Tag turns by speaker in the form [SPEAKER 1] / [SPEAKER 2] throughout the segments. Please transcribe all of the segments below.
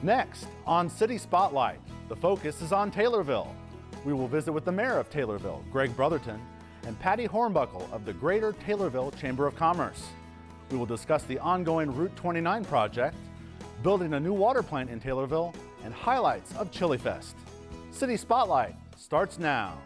[SPEAKER 1] Next, on City Spotlight, the focus is on Taylorville. We will visit with the mayor of Taylorville, Greg Brotherton, and Patty Hornbuckle of the Greater Taylorville Chamber of Commerce. We will discuss the ongoing Route 29 project, building a new water plant in Taylorville, and highlights of Chillifest. City Spotlight starts now.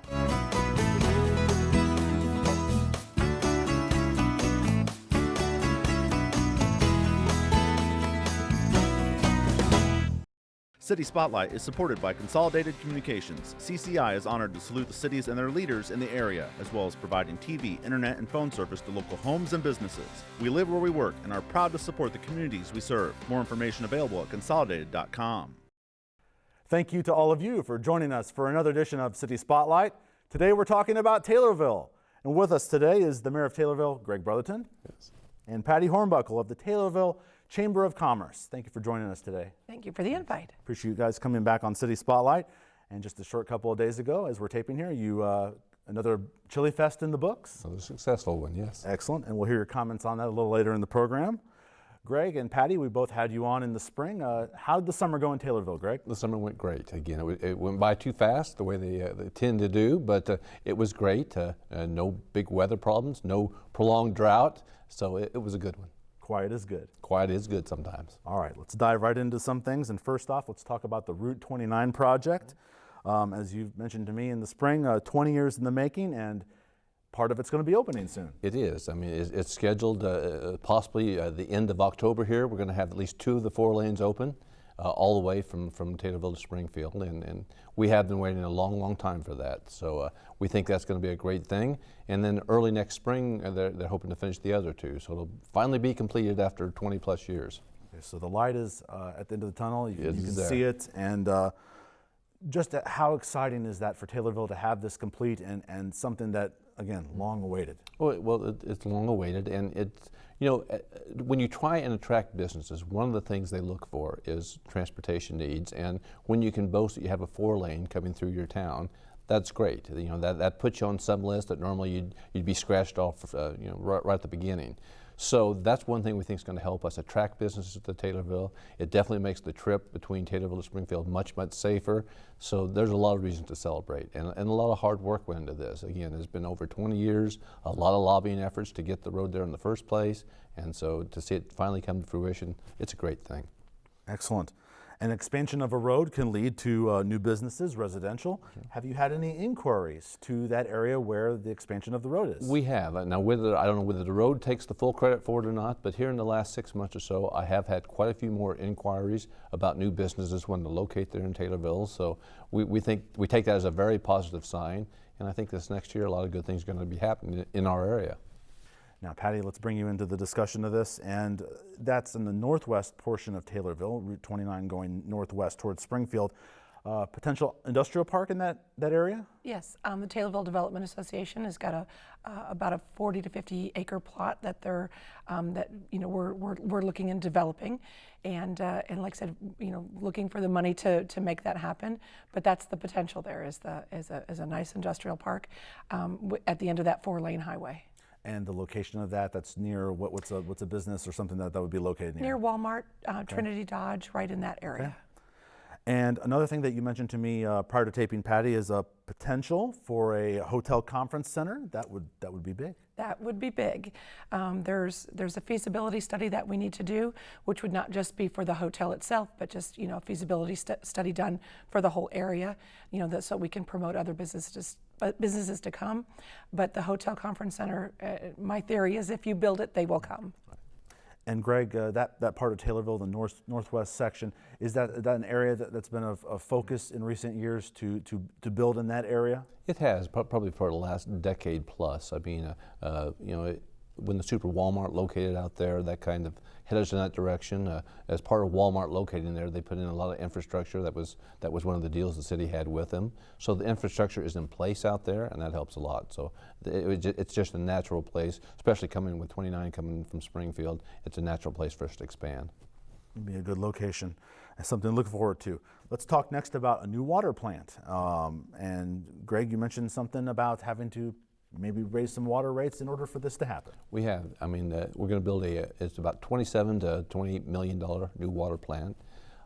[SPEAKER 1] City Spotlight is supported by Consolidated Communications. CCI is honored to salute the cities and their leaders in the area, as well as providing TV, internet, and phone service to local homes and businesses. We live where we work and are proud to support the communities we serve. More information available at consolidated.com. Thank you to all of you for joining us for another edition of City Spotlight. Today we're talking about Taylorville. And with us today is the mayor of Taylorville, Greg Brotherton, yes, and Patty Hornbuckle of the Taylorville Chamber of Commerce. Thank you for joining us today.
[SPEAKER 2] Thank you for the invite.
[SPEAKER 1] Appreciate you guys coming back on City Spotlight. And just a short couple of days ago, as we're taping here, you another Chillifest in the books.
[SPEAKER 3] Another successful one, yes.
[SPEAKER 1] Excellent, and we'll hear your comments on that a little later in the program. Greg and Patty, we both had you on in the spring. How did the summer go in Taylorville, Greg?
[SPEAKER 3] The summer went great. Again, it went by too fast, the way they tend to do, but it was great. No big weather problems, no prolonged drought, so it was a good one.
[SPEAKER 1] Quiet is good.
[SPEAKER 3] Quiet is good sometimes.
[SPEAKER 1] All right, let's dive right into some things. And first off, let's talk about the Route 29 project. As you've mentioned to me in the spring, 20 years in the making, and part of it's going to be opening soon.
[SPEAKER 3] It is. I mean, it's scheduled possibly the end of October here. We're going to have at least 2 of the 4 lanes open, all the way from Taylorville to Springfield. And we have been waiting a long, long time for that. So we think that's going to be a great thing. And then early next spring, they're hoping to finish the other 2. So it'll finally be completed after 20 plus years.
[SPEAKER 1] Okay, so the light is at the end of the tunnel. You can
[SPEAKER 3] there.
[SPEAKER 1] See it. And just how exciting is that for Taylorville to have this complete and something that, again, long awaited?
[SPEAKER 3] Well, it's long awaited, and it's, when you try and attract businesses, one of the things they look for is transportation needs, and when you can boast that you have a 4-lane coming through your town, that's great. That puts you on some list that normally you'd be scratched off, right at the beginning. So that's one thing we think is going to help us attract businesses to Taylorville. It definitely makes the trip between Taylorville and Springfield much, much safer. So there's a lot of reasons to celebrate, and a lot of hard work went into this. Again, it's been over 20 years, a lot of lobbying efforts to get the road there in the first place, and so to see it finally come to fruition, it's a great thing.
[SPEAKER 1] Excellent. An expansion of a road can lead to new businesses, residential. Mm-hmm. Have you had any inquiries to that area where the expansion of the road is?
[SPEAKER 3] We have. Now, I don't know whether the road takes the full credit for it or not, but here in the last 6 months or so, I have had quite a few more inquiries about new businesses wanting to locate there in Taylorville. So we take that as a very positive sign, and I think this next year a lot of good things are going to be happening in our area.
[SPEAKER 1] Now, Patty, let's bring you into the discussion of this, and that's in the northwest portion of Taylorville, Route 29 going northwest towards Springfield. Potential industrial park in that area?
[SPEAKER 2] Yes, the Taylorville Development Association has got about a 40 to 50 acre plot that they're we're looking in developing, and like I said, looking for the money to make that happen. But that's the potential there is a nice industrial park at the end of that 4-lane highway.
[SPEAKER 1] And the location of that's near what's a business or something that would be located near?
[SPEAKER 2] Near Walmart, Trinity Dodge, right in that area.
[SPEAKER 1] Okay. And another thing that you mentioned to me prior to taping, Patty, is a potential for a hotel conference center. That would be big.
[SPEAKER 2] That would be big. There's a feasibility study that we need to do, which would not just be for the hotel itself, but just a feasibility study done for the whole area. So we can promote other businesses to come. But the hotel conference center, my theory is if you build it, they will come.
[SPEAKER 1] And Greg, that part of Taylorville, the northwest section, is that an area that's been of focus in recent years to build in that area?
[SPEAKER 3] It has, probably for the last decade plus. I mean, when the Super Walmart located out there, that kind of hit us in that direction. As part of Walmart locating there, they put in a lot of infrastructure. That was one of the deals the city had with them. So the infrastructure is in place out there, and that helps a lot. So it's just a natural place, especially coming with 29 coming from Springfield. It's a natural place for us to expand.
[SPEAKER 1] It'd be a good location and something to look forward to. Let's talk next about a new water plant. And Greg, you mentioned something about having to maybe raise some water rates in order for this to happen.
[SPEAKER 3] We have. I mean, we're going to build it's about $27 to $28 million new water plant.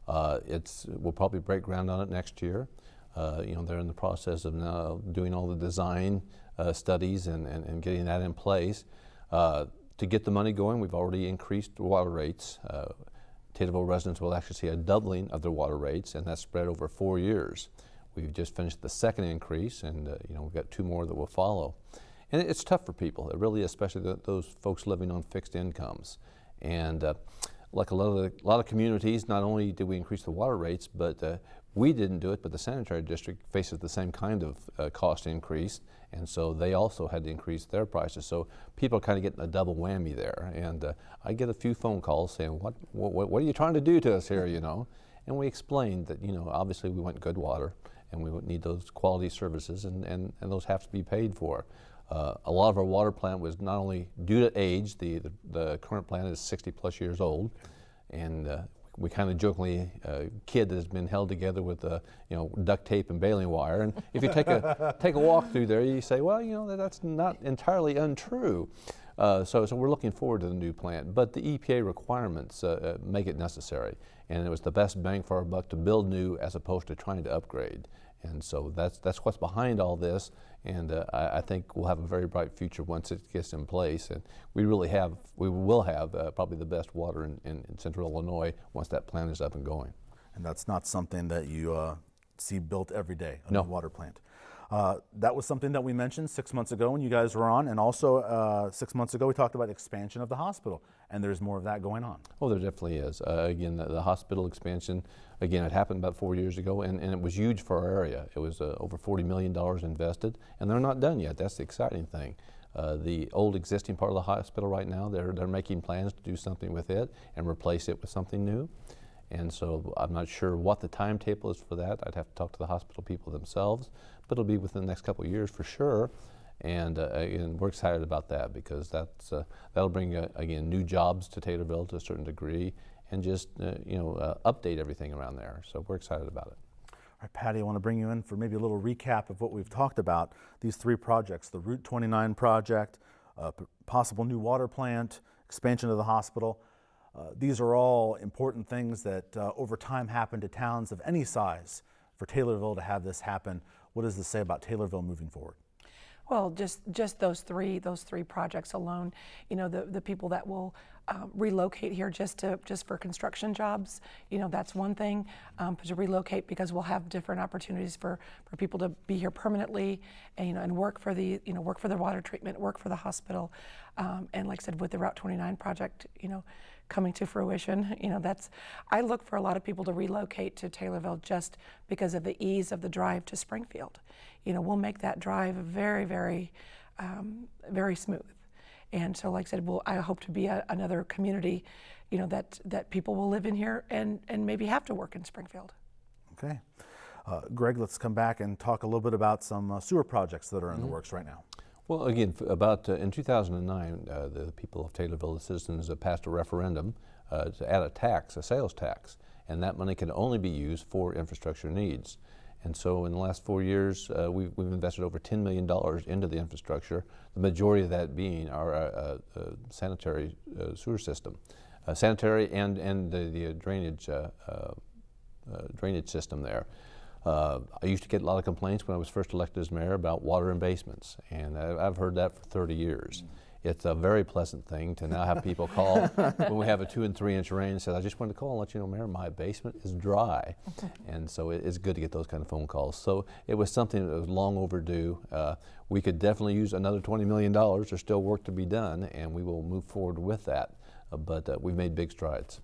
[SPEAKER 3] We'll probably break ground on it next year. They're in the process of now doing all the design studies and getting that in place. To get the money going, we've already increased water rates. Taylorville residents will actually see a doubling of their water rates, and that's spread over 4 years. We've just finished the second increase, and we've got 2 more that will follow. And it's tough for people. It really is, especially those folks living on fixed incomes. And like a lot of communities, not only did we increase the water rates, but we didn't do it, but the sanitary district faces the same kind of cost increase, and so they also had to increase their prices. So people are kind of getting a double whammy there. And I get a few phone calls saying, what are you trying to do to us here, And we explained that, obviously we want good water, and we would need those quality services, and those have to be paid for. A lot of our water plant was not only due to age, the current plant is 60+ years old, and we kind of jokingly kid that has been held together with duct tape and baling wire. And if you take a walk through there, you say, well, that's not entirely untrue. So we're looking forward to the new plant, but the EPA requirements make it necessary, and it was the best bang for our buck to build new as opposed to trying to upgrade. And so that's what's behind all this, and I think we'll have a very bright future once it gets in place. And we will have probably the best water in Central Illinois once that plant is up and going.
[SPEAKER 1] And that's not something that you see built every day, a
[SPEAKER 3] No.
[SPEAKER 1] new water plant. That was something that we mentioned 6 months ago when you guys were on, and also 6 months ago we talked about expansion of the hospital, and there's more of that going on.
[SPEAKER 3] Oh, there definitely is. Again, the hospital expansion, again, it happened about 4 years ago, and it was huge for our area. It was over $40 million invested, and they're not done yet. That's the exciting thing. The old existing part of the hospital right now, they're making plans to do something with it and replace it with something new. And so I'm not sure what the timetable is for that. I'd have to talk to the hospital people themselves, but it'll be within the next couple of years for sure. And again, we're excited about that because that'll bring again new jobs to Taylorville to a certain degree, and just update everything around there. So we're excited about it.
[SPEAKER 1] All right, Patty, I want to bring you in for maybe a little recap of what we've talked about. These 3 projects: the Route 29 project, possible new water plant, expansion of the hospital. These are all important things that over time happen to towns of any size. For Taylorville to have this happen, what does this say about Taylorville moving forward?
[SPEAKER 2] Well, just those three projects alone, the people that will relocate here just for construction jobs, that's one thing. To relocate because we'll have different opportunities for people to be here permanently, and work for the water treatment, work for the hospital, and like I said, with the Route 29 project, coming to fruition, I look for a lot of people to relocate to Taylorville just because of the ease of the drive to Springfield. We'll make that drive very, very, very smooth. And so, like I said, I hope to be another community, that people will live in here and maybe have to work in Springfield.
[SPEAKER 1] Okay. Greg, let's come back and talk a little bit about some sewer projects that are in the works right now.
[SPEAKER 3] Well, again, in 2009, the people of Taylorville, the citizens, passed a referendum to add a sales tax, and that money can only be used for infrastructure needs. And so in the last 4 years, we've invested over $10 million into the infrastructure, the majority of that being our sanitary sewer system. Sanitary and the drainage system there. I used to get a lot of complaints when I was first elected as mayor about water in basements, and I've heard that for 30 years. It's a very pleasant thing to now have people call when we have a 2- and 3-inch rain and say, I just wanted to call and let you know, Mayor, my basement is dry. And so it's good to get those kind of phone calls. So it was something that was long overdue. We could definitely use another $20 million. There's still work to be done, and we will move forward with that. But we've made big strides.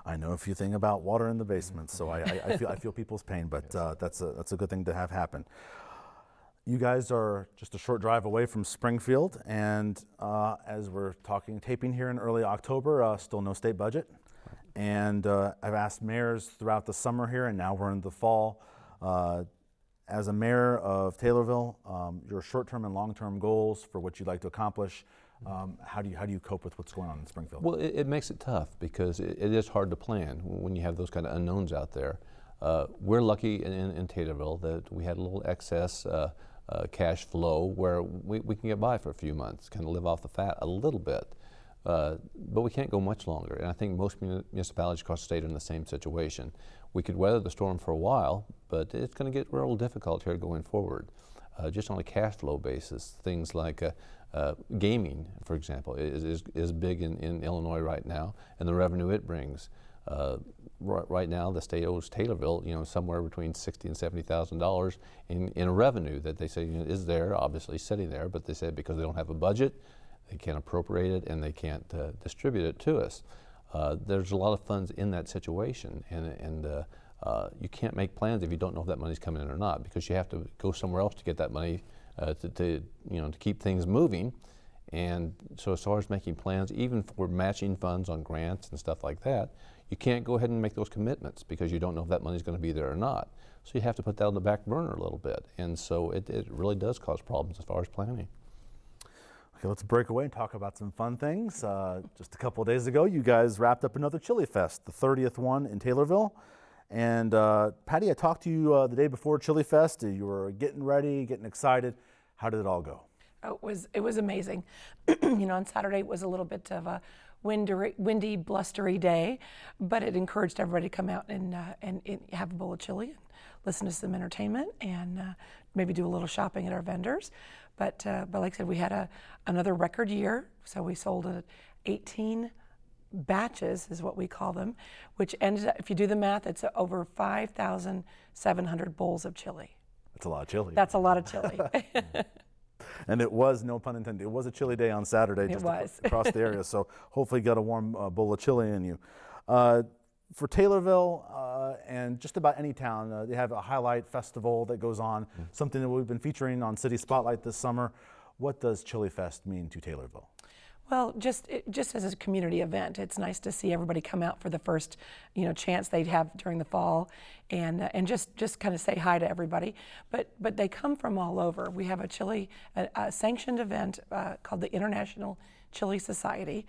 [SPEAKER 1] I know a few things about water in the basement, so I feel people's pain, but that's a good thing to have happen. You guys are just a short drive away from Springfield, and as we're taping here in early October, still no state budget. And I've asked mayors throughout the summer here, and now we're in the fall. As a mayor of Taylorville, your short-term and long-term goals for what you'd like to accomplish, how do you cope with what's going on in Springfield?
[SPEAKER 3] Well, it makes it tough because it is hard to plan when you have those kind of unknowns out there. We're lucky in Taylorville that we had a little excess cash flow where we can get by for a few months, kind of live off the fat a little bit. But we can't go much longer, and I think most municipalities across the state are in the same situation. We could weather the storm for a while, but it's going to get real difficult here going forward. Just on a cash flow basis, things like gaming, for example, is big in Illinois right now, and the revenue it brings. Right now, the state owes Taylorville, somewhere between $60,000 and $70,000 in revenue that they say is there, obviously sitting there, but they said because they don't have a budget, they can't appropriate it and they can't distribute it to us. There's a lot of funds in that situation, and you can't make plans if you don't know if that money's coming in or not, because you have to go somewhere else to get that money to keep things moving. And so as far as making plans, even for matching funds on grants and stuff like that, you can't go ahead and make those commitments because you don't know if that money's going to be there or not. So you have to put that on the back burner a little bit. And so it really does cause problems as far as planning.
[SPEAKER 1] Okay, let's break away and talk about some fun things. Just a couple of days ago, you guys wrapped up another Chillifest, the 30th one in Taylorville. And Patty, I talked to you the day before Chillifest. You were getting ready, getting excited. How did it all go?
[SPEAKER 2] It was amazing. On Saturday it was a little bit of a windy, blustery day, but it encouraged everybody to come out and have a bowl of chili and listen to some entertainment and maybe do a little shopping at our vendors. But like I said, we had another record year, so we sold 18 batches, is what we call them, which ended up, if you do the math, it's over 5,700 bowls of chili.
[SPEAKER 1] That's a lot of chili.
[SPEAKER 2] That's a lot of chili.
[SPEAKER 1] And it was, no pun intended, it was a chilly day on Saturday just across the area, so hopefully you got a warm bowl of chili in you. For Taylorville and just about any town, they have a highlight festival that goes on, something that we've been featuring on City Spotlight this summer. What does Chillifest mean to Taylorville?
[SPEAKER 2] Well, just as a community event, it's nice to see everybody come out for the first, chance they'd have during the fall, and just kind of say hi to everybody. But they come from all over. We have a sanctioned event called the International Chili Society,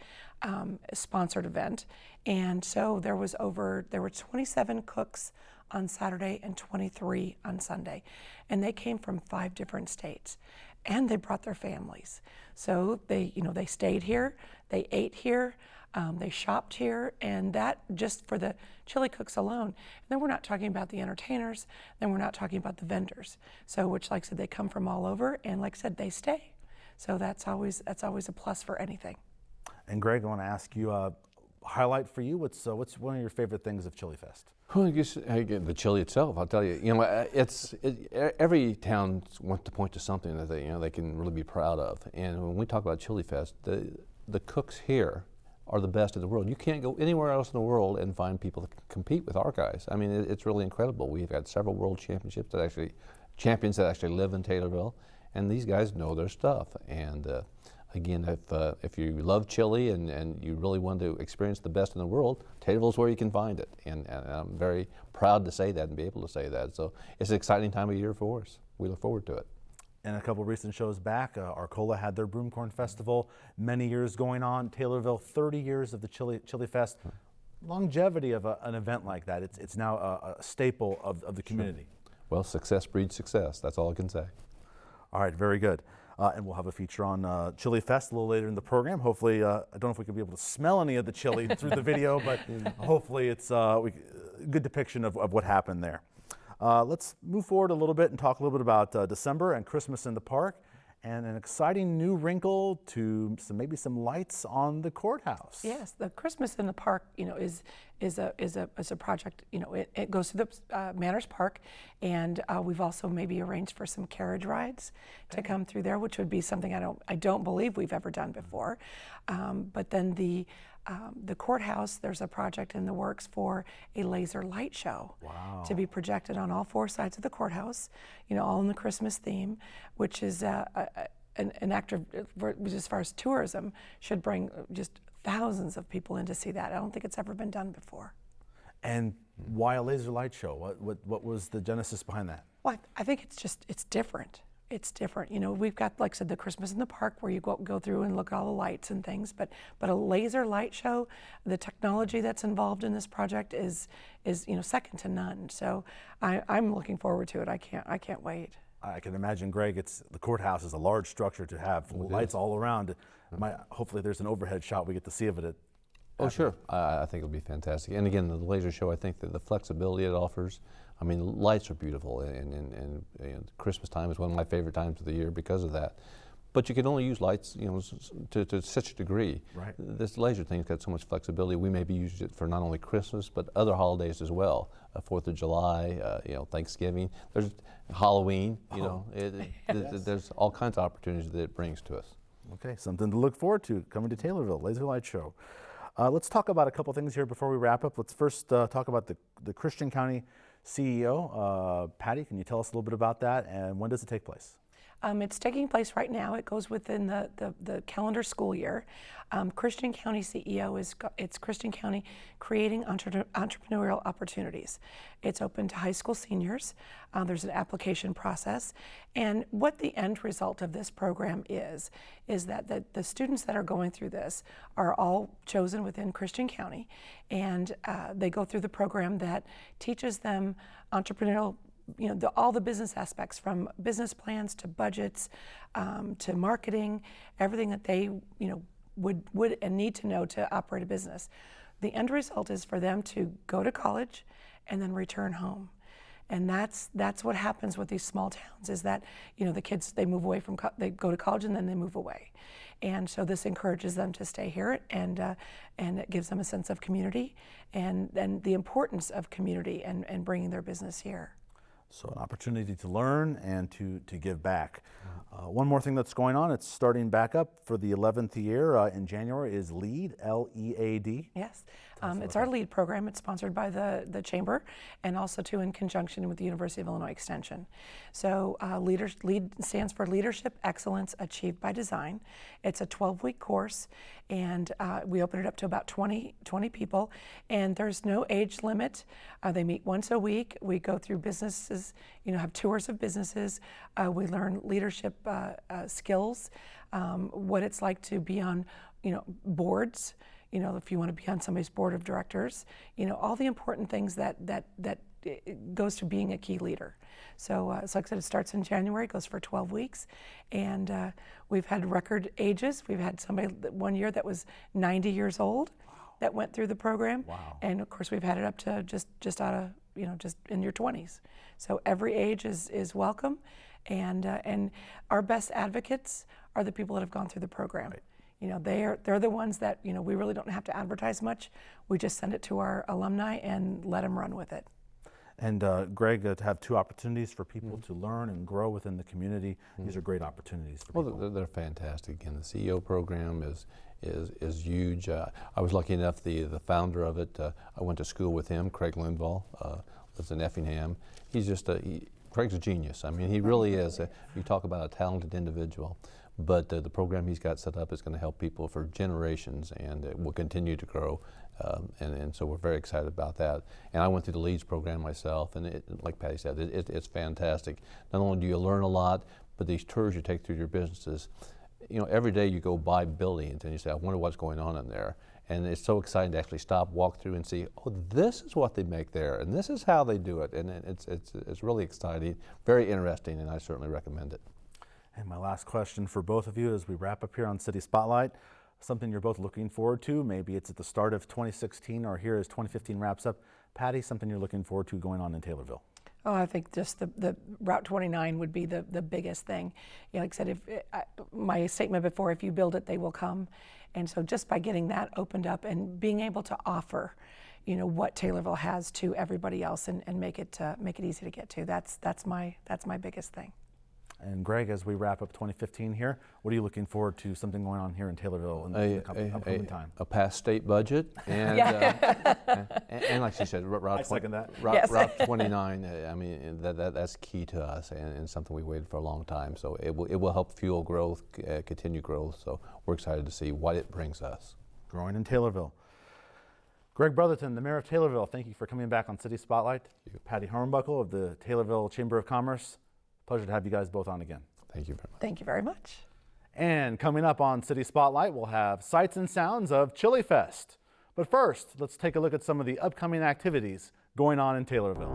[SPEAKER 2] sponsored event, and so there were 27 cooks on Saturday and 23 on Sunday, and they came from 5 different states. And they brought their families. So they stayed here, they ate here, they shopped here, and that just for the chili cooks alone. And then we're not talking about the entertainers, then we're not talking about the vendors. So which, like I said, they come from all over, and like I said, they stay. So that's always a plus for anything.
[SPEAKER 1] And Greg, I want to ask you, highlight for you, what's one of your favorite things of Chillifest?
[SPEAKER 3] Well, I guess again, the chili itself. I'll tell you, every town wants to point to something that they can really be proud of. And when we talk about Chillifest, the cooks here are the best in the world. You can't go anywhere else in the world and find people that can compete with our guys. I mean, it's really incredible. We've had several world champions that actually live in Taylorville, and these guys know their stuff. And again, if you love chili and you really want to experience the best in the world, Taylorville's where you can find it. And I'm very proud to say that and be able to say that. So it's an exciting time of year for us. We look forward to it.
[SPEAKER 1] And a couple of recent shows back, Arcola had their Broomcorn Festival, many years going on. Taylorville, 30 years of the Chillifest. Longevity of an event like that, it's now a staple of the community.
[SPEAKER 3] Sure. Well, success breeds success. That's all I can say.
[SPEAKER 1] All right, very good. And we'll have a feature on Chillifest a little later in the program. Hopefully, I don't know if we can be able to smell any of the chili through the video, but hopefully it's a good depiction of what happened there. Let's move forward a little bit and talk a little bit about December and Christmas in the park, and an exciting new wrinkle to maybe some lights on the courthouse.
[SPEAKER 2] Yes, the Christmas in the park, is a project. It goes to the Manners Park, and we've also maybe arranged for some carriage rides to come through there, which would be something I don't believe we've ever done before. But then the courthouse, there's a project in the works for a laser light show to be projected on all 4 sides of the courthouse, all in the Christmas theme, which is an actor, as far as tourism, should bring just thousands of people in to see that. I don't think it's ever been done before.
[SPEAKER 1] And why a laser light show? What was the genesis behind that?
[SPEAKER 2] Well, I think it's different. It's different. We've got, like I said, the Christmas in the park where you go through and look at all the lights and things, but a laser light show, the technology that's involved in this project is second to none. So I'm looking forward to it. I can't wait.
[SPEAKER 1] I can imagine, Greg, the courthouse is a large structure to have lights all around. Hopefully there's an overhead shot we get to see of it.
[SPEAKER 3] Oh, sure. I think it'll be fantastic. And again, the laser show, I think that the flexibility it offers, I mean, lights are beautiful, and Christmas time is one of my favorite times of the year because of that. But you can only use lights, to such a degree.
[SPEAKER 1] Right.
[SPEAKER 3] This laser thing's got so much flexibility. We maybe use it for not only Christmas, but other holidays as well. 4th of July, Thanksgiving. There's Halloween. There's all kinds of opportunities that it brings to us.
[SPEAKER 1] Okay, something to look forward to coming to Taylorville, Laser Light Show. Let's talk about a couple things here before we wrap up. Let's first talk about the Christian County CEO. Patty, can you tell us a little bit about that, and when does it take place?
[SPEAKER 2] It's taking place right now. It goes within the calendar school year. Christian County CEO it's Christian County Creating Entrepreneurial Opportunities. It's open to high school seniors. There's an application process. And what the end result of this program is that the students that are going through this are all chosen within Christian County, and they go through the program that teaches them entrepreneurial, all the business aspects, from business plans to budgets to marketing, everything that they would and need to know to operate a business. The end result is for them to go to college and then return home. And that's what happens with these small towns, is that the kids, they move away they go to college and then they move away. And so this encourages them to stay here, and it gives them a sense of community and the importance of community and bringing their business here.
[SPEAKER 1] So an opportunity to learn and to give back. One more thing that's going on, it's starting back up for the 11th year in January, is LEAD, L-E-A-D.
[SPEAKER 2] Yes, it's our LEAD program. It's sponsored by the Chamber, and also in conjunction with the University of Illinois Extension. So LEAD stands for Leadership Excellence Achieved by Design. It's a 12-week course, and we open it up to about 20 people, and there's no age limit. They meet once a week. We go through businesses, have tours of businesses. We learn leadership skills, what it's like to be on, boards. If you want to be on somebody's board of directors, all the important things that goes to being a key leader. So, like I said, it starts in January, goes for 12 weeks, and we've had record ages. We've had somebody one year that was 90 years old that went through the program.
[SPEAKER 1] Wow.
[SPEAKER 2] And of course, we've had it up to just out of, just in your 20s. So every age is welcome, and our best advocates are the people that have gone through the program.
[SPEAKER 1] Right.
[SPEAKER 2] They're the ones that, we really don't have to advertise much. We just send it to our alumni and let them run with it.
[SPEAKER 1] And Greg, to have two opportunities for people to learn and grow within the community, these are great opportunities for people.
[SPEAKER 3] Well, they're fantastic. Again, the CEO program is huge. I was lucky enough, the founder of it, I went to school with him, Craig Linval, lives in Effingham. He's just Craig's a genius. I mean, he really is. You talk about a talented individual. But the program he's got set up is going to help people for generations, and it will continue to grow. And so we're very excited about that. And I went through the LEADS program myself, and like Patty said, it's fantastic. Not only do you learn a lot, but these tours you take through your businesses, every day you go by buildings and you say, I wonder what's going on in there. And it's so exciting to actually stop, walk through, and see, oh, this is what they make there, and this is how they do it. And it's really exciting, very interesting, and I certainly recommend it.
[SPEAKER 1] And my last question for both of you as we wrap up here on City Spotlight, something you're both looking forward to, maybe it's at the start of 2016 or here as 2015 wraps up. Patty, something you're looking forward to going on in Taylorville?
[SPEAKER 2] Oh, I think just the Route 29 would be the biggest thing. Like I said, my statement before, if you build it, they will come. And so just by getting that opened up and being able to offer, what Taylorville has to everybody else and make it easy to get to, that's my biggest thing.
[SPEAKER 1] And Greg, as we wrap up 2015 here, what are you looking forward to, something going on here in Taylorville in the upcoming time?
[SPEAKER 3] A past state budget, and and like she said, Route 29. I mean, that's key to us, and something we waited for a long time. So it will help fuel growth, continue growth. So we're excited to see what it brings us.
[SPEAKER 1] Growing in Taylorville. Greg Brotherton, the Mayor of Taylorville, thank you for coming back on City Spotlight. Patty Hornbuckle of the Taylorville Chamber of Commerce. Pleasure to have you guys both on again.
[SPEAKER 3] Thank you very much.
[SPEAKER 2] Thank you very much.
[SPEAKER 1] And coming up on City Spotlight, we'll have sights and sounds of Chillifest. But first, let's take a look at some of the upcoming activities going on in Taylorville.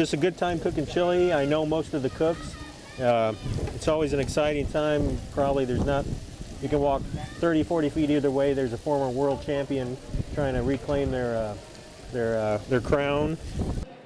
[SPEAKER 4] just a good time cooking chili. I know most of the cooks. It's always an exciting time. Probably you can walk 30, 40 feet either way. There's a former world champion trying to reclaim their crown.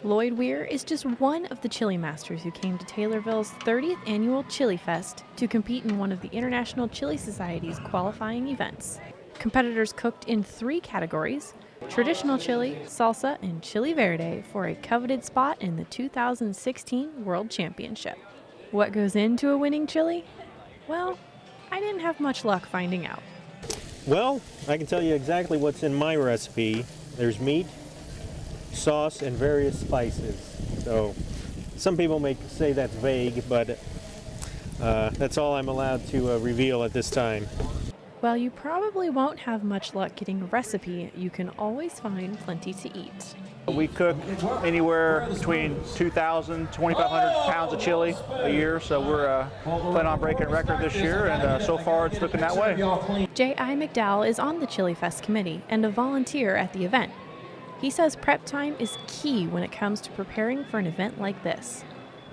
[SPEAKER 5] Lloyd Weir is just one of the chili masters who came to Taylorville's 30th Annual Chillifest to compete in one of the International Chili Society's qualifying events. Competitors cooked in 3 categories: traditional chili, salsa, and chili verde, for a coveted spot in the 2016 World Championship. What goes into a winning chili? Well, I didn't have much luck finding out.
[SPEAKER 4] Well, I can tell you exactly what's in my recipe. There's meat, sauce, and various spices. So some people may say that's vague, but that's all I'm allowed to reveal at this time.
[SPEAKER 5] While you probably won't have much luck getting a recipe, you can always find plenty to eat.
[SPEAKER 6] We cook anywhere between 2,000 to 2,500 pounds of chili a year, so we're planning on breaking a record this year, and so far it's looking that way.
[SPEAKER 5] J.I. McDowell is on the Chillifest committee and a volunteer at the event. He says prep time is key when it comes to preparing for an event like this.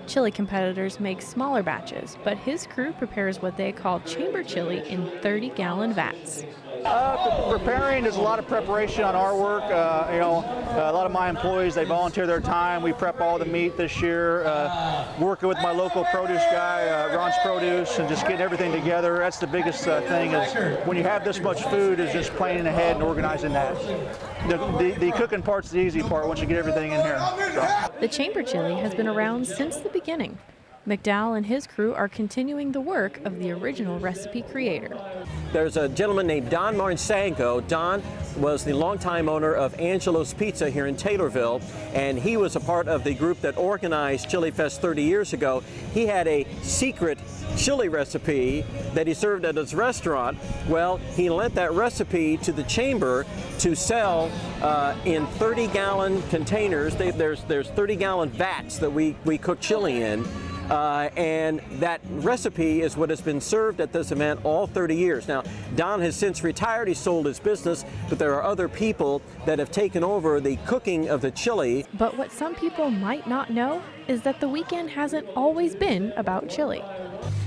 [SPEAKER 5] Chili competitors make smaller batches, but his crew prepares what they call chamber chili in 30-gallon vats.
[SPEAKER 6] Preparing, there's a lot of preparation on our work. A lot of my employees, they volunteer their time. We prep all the meat this year. Working with my local produce guy, Ron's Produce, and just getting everything together. That's the biggest thing, is when you have this much food, is just planning ahead and organizing that. The cooking part's the easy part once you get everything in here. So.
[SPEAKER 5] The chamber chili has been around since the beginning. McDowell and his crew are continuing the work of the original recipe creator.
[SPEAKER 7] There's a gentleman named Don Marcinko. Don was the longtime owner of Angelo's Pizza here in Taylorville, and he was a part of the group that organized Chillifest 30 years ago. He had a secret chili recipe that he served at his restaurant. Well, he lent that recipe to the chamber to sell in 30-gallon containers. There's 30-gallon vats that we cook chili in. And that recipe is what has been served at this event all 30 years. Now, Don has since retired, he sold his business, but there are other people that have taken over the cooking of the chili.
[SPEAKER 5] But what some people might not know is that the weekend hasn't always been about chili.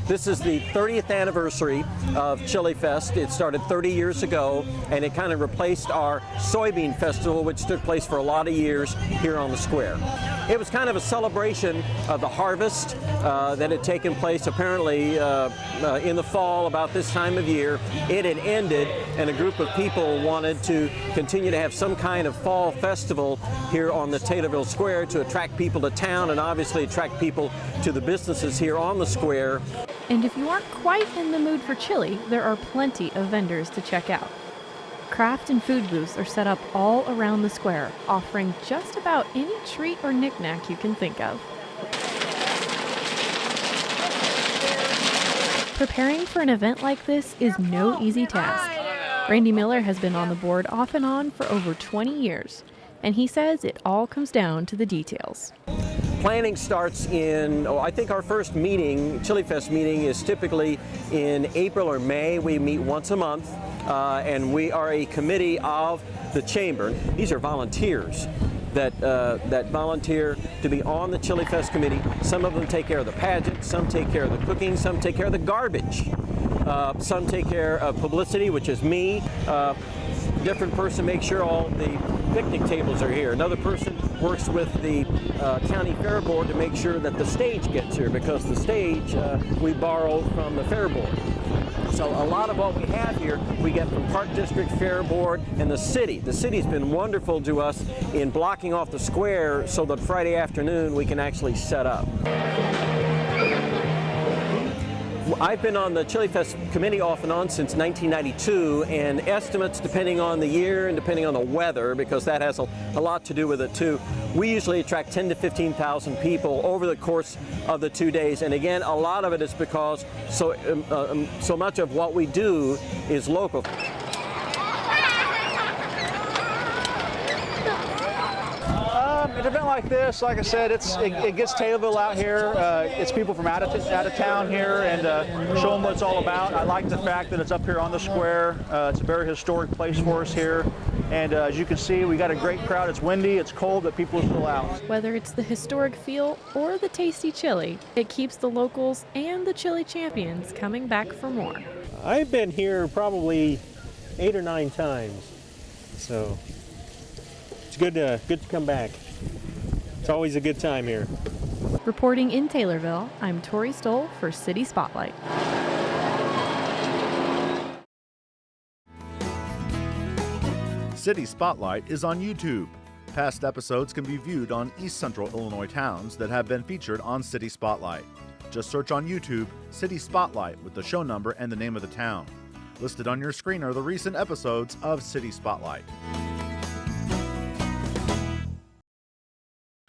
[SPEAKER 7] This is the 30th anniversary of Chillifest. It started 30 years ago, and it kind of replaced our soybean festival, which took place for a lot of years here on the square. It was kind of a celebration of the harvest that had taken place apparently in the fall about this time of year. It had ended, and a group of people wanted to continue to have some kind of fall festival here on the Taylorville Square to attract people to town and obviously attract people to the businesses here on the square.
[SPEAKER 5] And if you aren't quite in the mood for chili, there are plenty of vendors to check out. Craft and food booths are set up all around the square, offering just about any treat or knickknack you can think of. Preparing for an event like this is no easy task. Randy Miller has been on the board off and on for over 20 years, and he says it all comes down to the details.
[SPEAKER 7] Planning starts in, I think our first meeting, Chillifest meeting, is typically in April or May. We meet once a month, and we are a committee of the chamber. These are volunteers that volunteer to be on the Chillifest committee. Some of them take care of the pageant, some take care of the cooking, some take care of the garbage. Some take care of publicity, which is me. Different person makes sure all the picnic tables are here. Another person works with the county fair board to make sure that the stage gets here, because the stage we borrow from the fair board. So a lot of what we have here we get from Park District Fair Board and the city. The city's been wonderful to us in blocking off the square so that Friday afternoon we can actually set up. I've been on the Chillifest committee off and on since 1992, and estimates depending on the year and depending on the weather, because that has a lot to do with it too, we usually attract 10 to 15,000 people over the course of the 2 days. And again, a lot of it is because so much of what we do is local.
[SPEAKER 6] An event like this, like I said, it gets Taylorville out here. It's people from out of town here, and show them what it's all about. I like the fact that it's up here on the square. It's a very historic place for us here. And as you can see, we got a great crowd. It's windy, it's cold, but people are still out.
[SPEAKER 5] Whether it's the historic feel or the tasty chili, it keeps the locals and the chili champions coming back for more.
[SPEAKER 4] I've been here probably 8 or 9 times, so it's good to come back. It's always a good time here.
[SPEAKER 5] Reporting in Taylorville, I'm Tori Stoll for City Spotlight.
[SPEAKER 1] City Spotlight is on YouTube. Past episodes can be viewed on East Central Illinois towns that have been featured on City Spotlight. Just search on YouTube City Spotlight with the show number and the name of the town. Listed on your screen are the recent episodes of City Spotlight.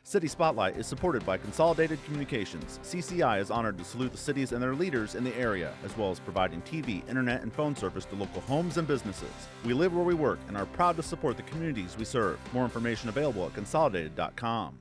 [SPEAKER 1] City Spotlight is supported by Consolidated Communications. CCI is honored to salute the cities and their leaders in the area, as well as providing TV, internet, and phone service to local homes and businesses. We live where we work and are proud to support the communities we serve. More information available at consolidated.com.